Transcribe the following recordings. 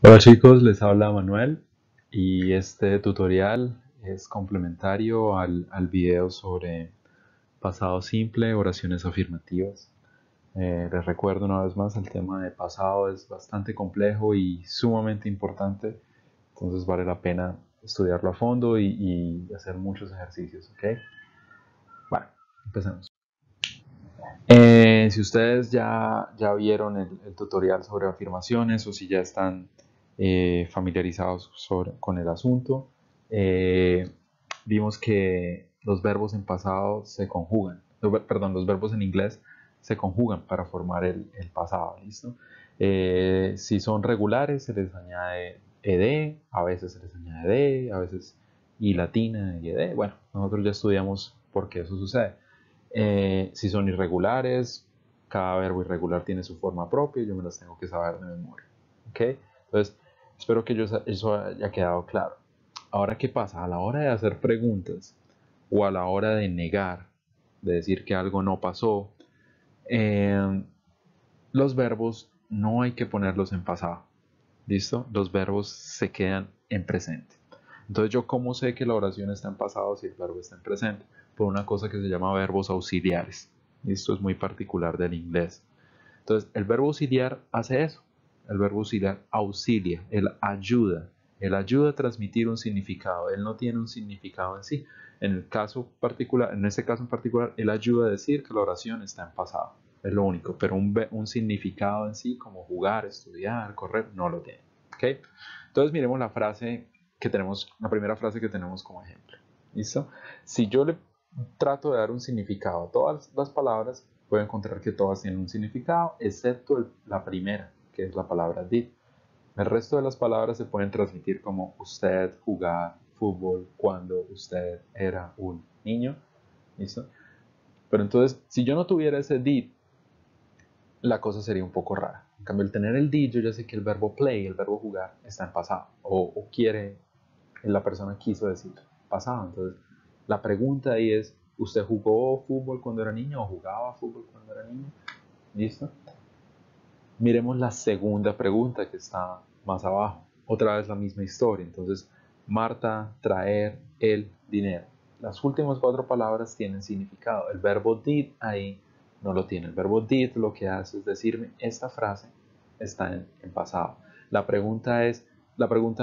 Hola chicos, les habla Manuel y este tutorial es complementario al video sobre pasado simple, oraciones afirmativas. Les recuerdo una vez más, el tema de pasado es bastante complejo y sumamente importante, entonces vale la pena estudiarlo a fondo y hacer muchos ejercicios, ¿ok? Bueno, empecemos. Si ustedes ya vieron el tutorial sobre afirmaciones o si ya están familiarizados con el asunto, eh, vimos que los verbos en pasado se conjugan, perdón, los verbos en inglés se conjugan para formar el pasado, ¿listo? Si son regulares se les añade ed, a veces se les añade d, a veces y latina y ed. Bueno, nosotros ya estudiamos por qué eso sucede. Si son irregulares, cada verbo irregular tiene su forma propia y yo me las tengo que saber de memoria. ¿Ok? Entonces, espero que eso haya quedado claro. Ahora, ¿qué pasa? A la hora de hacer preguntas o a la hora de negar, de decir que algo no pasó, eh, los verbos no hay que ponerlos en pasado. ¿Listo? Los verbos se quedan en presente. Entonces, ¿yo cómo sé que la oración está en pasado si el verbo está en presente? Por una cosa que se llama verbos auxiliares. Esto es muy particular del inglés. Entonces, el verbo auxiliar hace eso. El verbo auxiliar auxilia, él ayuda. Él ayuda a transmitir un significado. Él no tiene un significado en sí. En este caso en particular, él ayuda a decir que la oración está en pasado. Es lo único. Pero un significado en sí, como jugar, estudiar, correr, no lo tiene. ¿Ok? Entonces, miremos la frase que tenemos, la primera frase que tenemos como ejemplo. ¿Listo? Si yo le trato de dar un significado a todas las palabras, puedo encontrar que todas tienen un significado, excepto la primera, que es la palabra did. El resto de las palabras se pueden transmitir como usted, jugar, fútbol, cuando usted era un niño. ¿Listo? Pero entonces, si yo no tuviera ese did, la cosa sería un poco rara. En cambio, el tener el did, yo ya sé que el verbo play, el verbo jugar, está en pasado. O quiere, la persona quiso decir pasado. Entonces, la pregunta ahí es, ¿usted jugó fútbol cuando era niño o jugaba fútbol cuando era niño? ¿Listo? Miremos la segunda pregunta que está más abajo. Otra vez la misma historia. Entonces, Marta, traer el dinero. Las últimas cuatro palabras tienen significado. El verbo did ahí no lo tiene. El verbo did lo que hace es decirme, esta frase está en pasado. La pregunta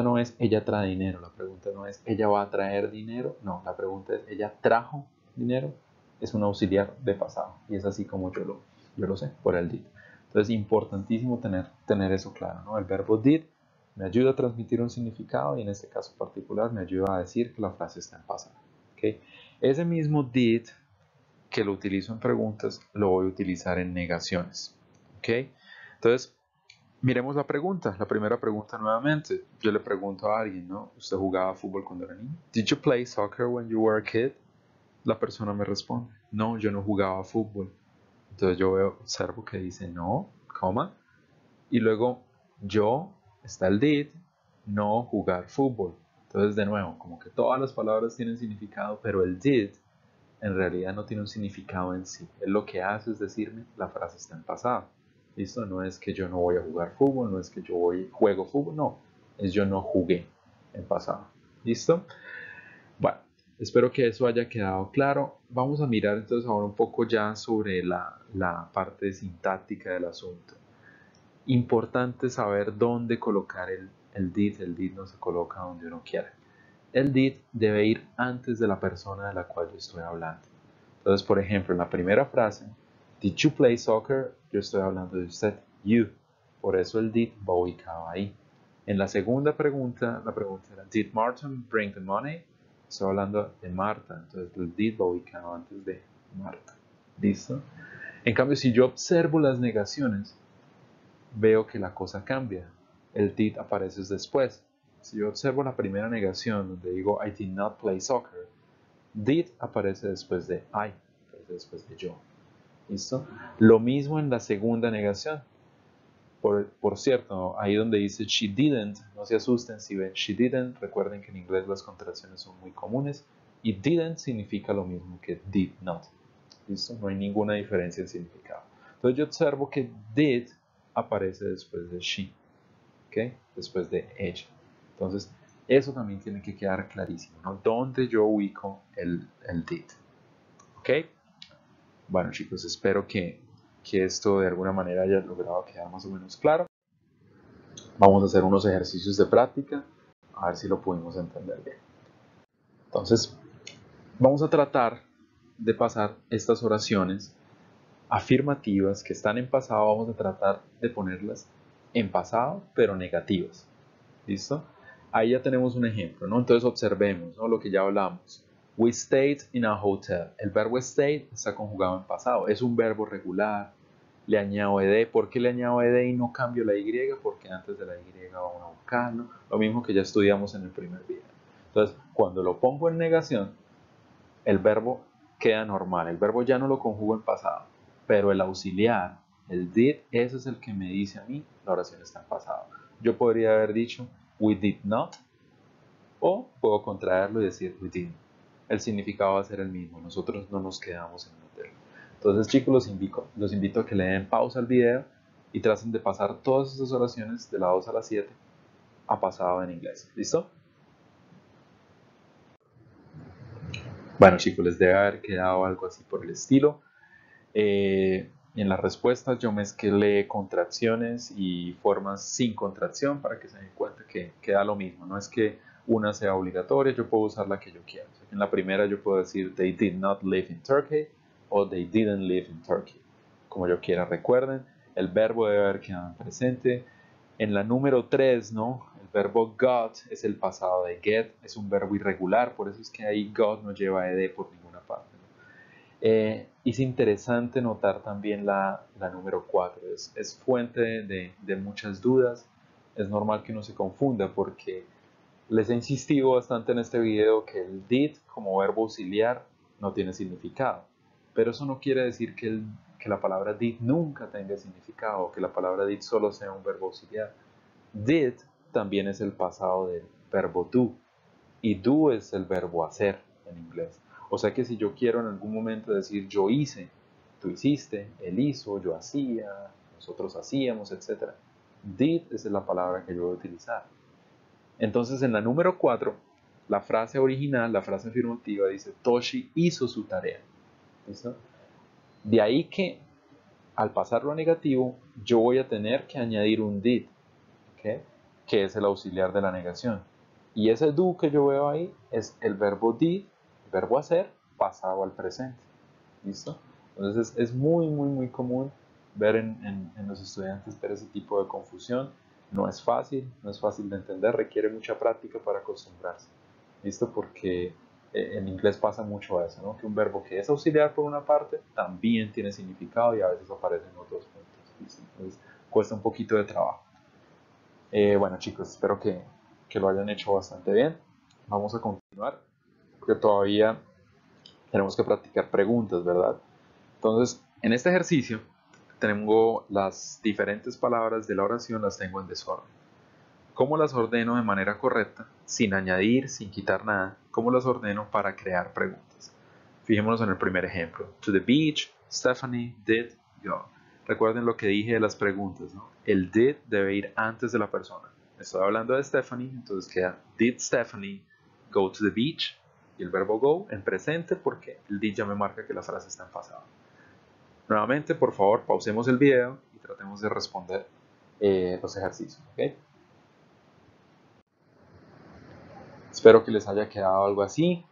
no es ella trae dinero, la pregunta no es ella va a traer dinero, no, la pregunta es ella trajo dinero, es un auxiliar de pasado. Y es así como yo lo sé, por el did. Entonces, importantísimo tener eso claro, ¿no? El verbo did me ayuda a transmitir un significado y en este caso particular me ayuda a decir que la frase está en pasado. ¿Okay? Ese mismo did que lo utilizo en preguntas lo voy a utilizar en negaciones. ¿Okay? Entonces, miremos la pregunta. La primera pregunta nuevamente. Yo le pregunto a alguien, ¿no? ¿Usted jugaba fútbol cuando era niño? Did you play soccer when you were a kid? La persona me responde, no, yo no jugaba fútbol. Entonces yo observo que dice no, coma, y luego yo, está el did, no jugar fútbol. Entonces de nuevo, como que todas las palabras tienen significado, pero el did en realidad no tiene un significado en sí. Él lo que hace es decirme, la frase está en pasado. ¿Listo? No es que yo no voy a jugar fútbol, no es que yo juego fútbol, no. Es yo no jugué en pasado. ¿Listo? Bueno, espero que eso haya quedado claro. Vamos a mirar entonces ahora un poco ya sobre la parte sintáctica del asunto. Importante saber dónde colocar el did. El did no se coloca donde uno quiera. El did debe ir antes de la persona de la cual yo estoy hablando. Entonces, por ejemplo, en la primera frase, did you play soccer? Yo estoy hablando de usted, you. Por eso el did va ubicado ahí. En la segunda pregunta, la pregunta era, did Martin bring the money? Estoy hablando de Marta, entonces el did va ubicado antes de Marta. ¿Listo? En cambio, si yo observo las negaciones, veo que la cosa cambia. El did aparece después. Si yo observo la primera negación, donde digo I did not play soccer, did aparece después de I, aparece después de yo. ¿Listo? Lo mismo en la segunda negación. Por cierto, ahí donde dice she didn't, no se asusten si ven she didn't, recuerden que en inglés las contracciones son muy comunes y didn't significa lo mismo que did not. ¿Listo? No hay ninguna diferencia en significado. Entonces yo observo que did aparece después de she. ¿Ok? ¿ok? Después de ella. Entonces, eso también tiene que quedar clarísimo, ¿no? ¿Dónde yo ubico el did? ¿Ok? Bueno, chicos, espero que esto de alguna manera haya logrado quedar más o menos claro. Vamos a hacer unos ejercicios de práctica, a ver si lo pudimos entender bien. Entonces, vamos a tratar de pasar estas oraciones afirmativas que están en pasado, vamos a tratar de ponerlas en pasado, pero negativas. ¿Listo? Ahí ya tenemos un ejemplo, ¿no? Entonces observemos, ¿no? Lo que ya hablamos. We stayed in a hotel. El verbo stayed está conjugado en pasado. Es un verbo regular. Le añado ed. ¿Por qué le añado ed y no cambio la y? Porque antes de la y va una vocal, ¿no? Lo mismo que ya estudiamos en el primer video. Entonces, cuando lo pongo en negación, el verbo queda normal. El verbo ya no lo conjugo en pasado. Pero el auxiliar, el did, ese es el que me dice a mí, la oración está en pasado. Yo podría haber dicho, we did not, o puedo contraerlo y decir, we didn't. El significado va a ser el mismo, nosotros no nos quedamos en el hotel. Entonces, chicos, los invito a que le den pausa al video y traten de pasar todas esas oraciones de la 2 a la 7 a pasado en inglés. ¿Listo? Bueno, chicos, les debe haber quedado algo así por el estilo. En las respuestas yo mezclé contracciones y formas sin contracción para que se den cuenta que queda lo mismo. No es que una sea obligatoria, yo puedo usar la que yo quiera. En la primera yo puedo decir they did not live in Turkey o they didn't live in Turkey. Como yo quiera, recuerden, el verbo debe haber quedado en presente. En la número 3, ¿no? El verbo got es el pasado de get, es un verbo irregular, por eso es que ahí got no lleva ed por ninguna parte. Es interesante notar también la número 4, es fuente de muchas dudas, es normal que uno se confunda porque les he insistido bastante en este video que el did como verbo auxiliar no tiene significado, pero eso no quiere decir que la palabra did nunca tenga significado, que la palabra did solo sea un verbo auxiliar. Did también es el pasado del verbo do, y do es el verbo hacer en inglés. O sea que si yo quiero en algún momento decir yo hice, tú hiciste, él hizo, yo hacía, nosotros hacíamos, etc. Did es la palabra que yo voy a utilizar. Entonces en la número 4, la frase original, la frase afirmativa dice Toshi hizo su tarea. ¿Listo? De ahí que al pasarlo a negativo, yo voy a tener que añadir un did, ¿okay? Que es el auxiliar de la negación. Y ese do que yo veo ahí es el verbo did, el verbo hacer, pasado al presente. ¿Listo? Entonces es muy, muy, muy común ver en los estudiantes ver ese tipo de confusión. No es fácil, no es fácil de entender, requiere mucha práctica para acostumbrarse. ¿Listo? Porque en inglés pasa mucho eso, ¿no? Que un verbo que es auxiliar por una parte también tiene significado y a veces aparece en otros puntos. ¿Listo? Entonces cuesta un poquito de trabajo. Bueno, chicos, espero que lo hayan hecho bastante bien. Vamos a continuar, porque todavía tenemos que practicar preguntas, ¿verdad? Entonces, en este ejercicio tengo las diferentes palabras de la oración, las tengo en desorden. ¿Cómo las ordeno de manera correcta, sin añadir, sin quitar nada? ¿Cómo las ordeno para crear preguntas? Fijémonos en el primer ejemplo. To the beach, Stephanie did go. Recuerden lo que dije de las preguntas, ¿no? El did debe ir antes de la persona. Estoy hablando de Stephanie, entonces queda did Stephanie go to the beach? Y el verbo go en presente porque el did ya me marca que la frase está en pasado. Nuevamente, por favor, pausemos el video y tratemos de responder los ejercicios, ¿ok? Espero que les haya quedado algo así.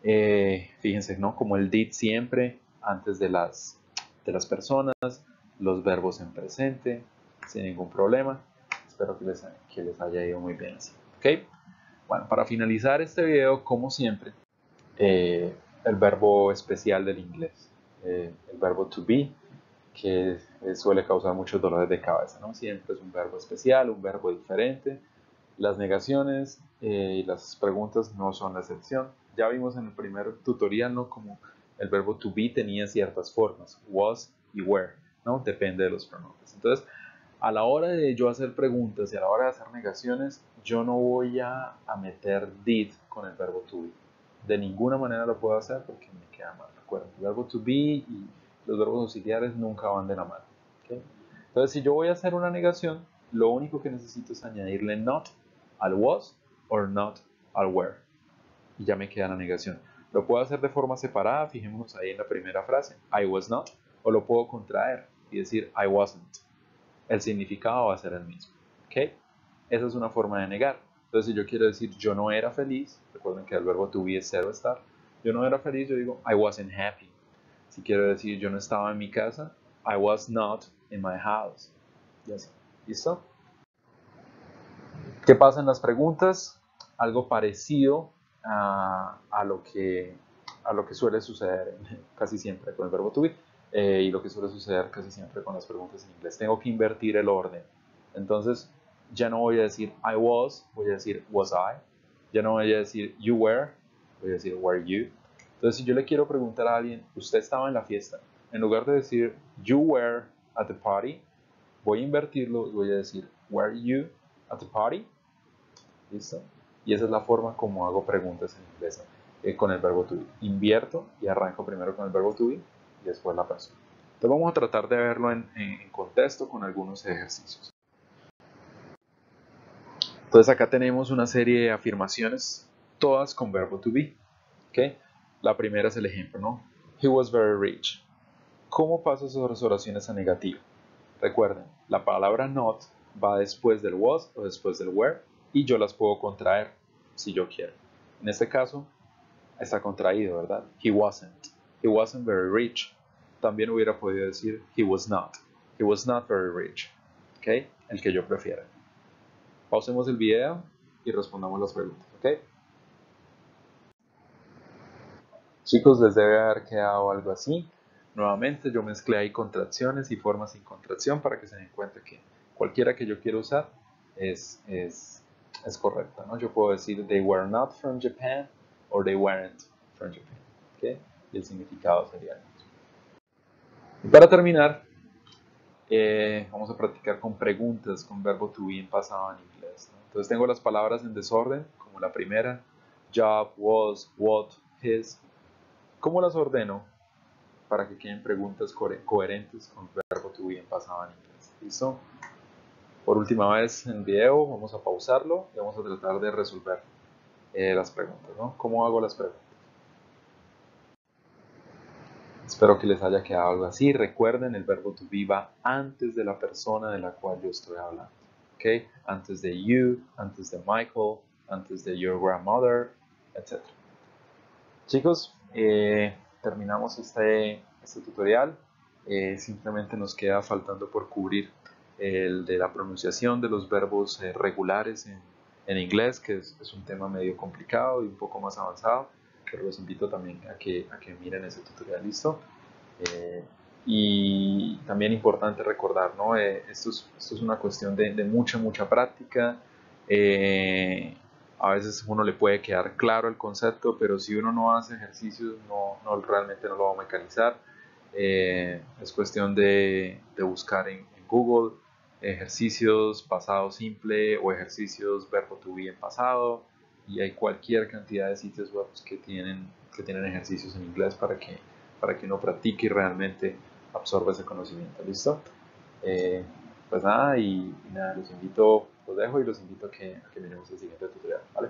Fíjense, ¿no? Como el did siempre antes de las personas, los verbos en presente, sin ningún problema. Espero que les haya ido muy bien así, ¿ok? Bueno, para finalizar este video, como siempre, el verbo especial del inglés, el verbo to be, que suele causar muchos dolores de cabeza, ¿no? Siempre es un verbo especial, un verbo diferente. Las negaciones y las preguntas no son la excepción. Ya vimos en el primer tutorial, ¿no? Como el verbo to be tenía ciertas formas, was y were, ¿no? Depende de los pronombres. Entonces, a la hora de yo hacer preguntas y a la hora de hacer negaciones, yo no voy a meter did con el verbo to be. De ninguna manera lo puedo hacer porque me queda mal. Recuerden, el verbo to be y los verbos auxiliares nunca van de la mano. ¿Okay? Entonces, si yo voy a hacer una negación, lo único que necesito es añadirle not al was or not al were. Y ya me queda la negación. Lo puedo hacer de forma separada, fijémonos ahí en la primera frase, I was not, o lo puedo contraer y decir I wasn't. El significado va a ser el mismo. ¿Ok? Esa es una forma de negar. Entonces, si yo quiero decir yo no era feliz, recuerden que el verbo to be es cero estar. Yo no era feliz, yo digo I wasn't happy. Si quiero decir yo no estaba en mi casa, I was not in my house. Yes. ¿Listo? ¿Qué pasa en las preguntas? Algo parecido a lo que suele suceder casi siempre con el verbo to be y lo que suele suceder casi siempre con las preguntas en inglés. Tengo que invertir el orden. Entonces, ya no voy a decir I was, voy a decir was I. Ya no voy a decir you were, voy a decir were you. Entonces, si yo le quiero preguntar a alguien, ¿usted estaba en la fiesta? En lugar de decir you were at the party, voy a invertirlo y voy a decir were you at the party? ¿Listo? Y esa es la forma como hago preguntas en inglés con el verbo to be. Invierto y arranco primero con el verbo to be y después la persona. Entonces vamos a tratar de verlo en contexto con algunos ejercicios. Entonces acá tenemos una serie de afirmaciones, todas con verbo to be. ¿Okay? La primera es el ejemplo, ¿no? He was very rich. ¿Cómo paso esas oraciones a negativo? Recuerden, la palabra not va después del was o después del were y yo las puedo contraer si yo quiero. En este caso está contraído, ¿verdad? He wasn't. He wasn't very rich. También hubiera podido decir he was not. He was not very rich. ¿Ok? El que yo prefiera. Pausemos el video y respondamos las preguntas. ¿Ok? Chicos, les debe haber quedado algo así. Nuevamente yo mezclé ahí contracciones y formas sin contracción para que se den cuenta que cualquiera que yo quiera usar es correcta, ¿no? Yo puedo decir they were not from Japan or they weren't from Japan. ¿Okay? Y el significado sería el mismo. Y para terminar, vamos a practicar con preguntas con verbo to be en pasado en inglés, ¿no? Entonces tengo las palabras en desorden, como la primera, job, was, what, his. ¿Cómo las ordeno? Para que queden preguntas coherentes con verbo to be en pasado en inglés. ¿Listo? Por última vez en el video, vamos a pausarlo y vamos a tratar de resolver las preguntas, ¿no? ¿Cómo hago las preguntas? Espero que les haya quedado algo así. Recuerden, el verbo to be va antes de la persona de la cual yo estoy hablando. ¿Ok? Antes de you, antes de Michael, antes de your grandmother, etc. Chicos, terminamos este tutorial. Simplemente nos queda faltando por cubrir el de la pronunciación de los verbos regulares en inglés, que es un tema medio complicado y un poco más avanzado, pero los invito también a que miren ese tutorial. ¿Listo? Y también importante recordar, ¿no? Esto es una cuestión de mucha práctica. A veces uno le puede quedar claro el concepto, pero si uno no hace ejercicios, realmente no lo va a mecanizar. Es cuestión de buscar en Google ejercicios pasado simple o ejercicios verbo to be en pasado, y hay cualquier cantidad de sitios web que tienen ejercicios en inglés para que uno practique y realmente absorba ese conocimiento. ¿Listo? Pues nada, y nada, los dejo y los invito a que miremos el siguiente tutorial, ¿vale?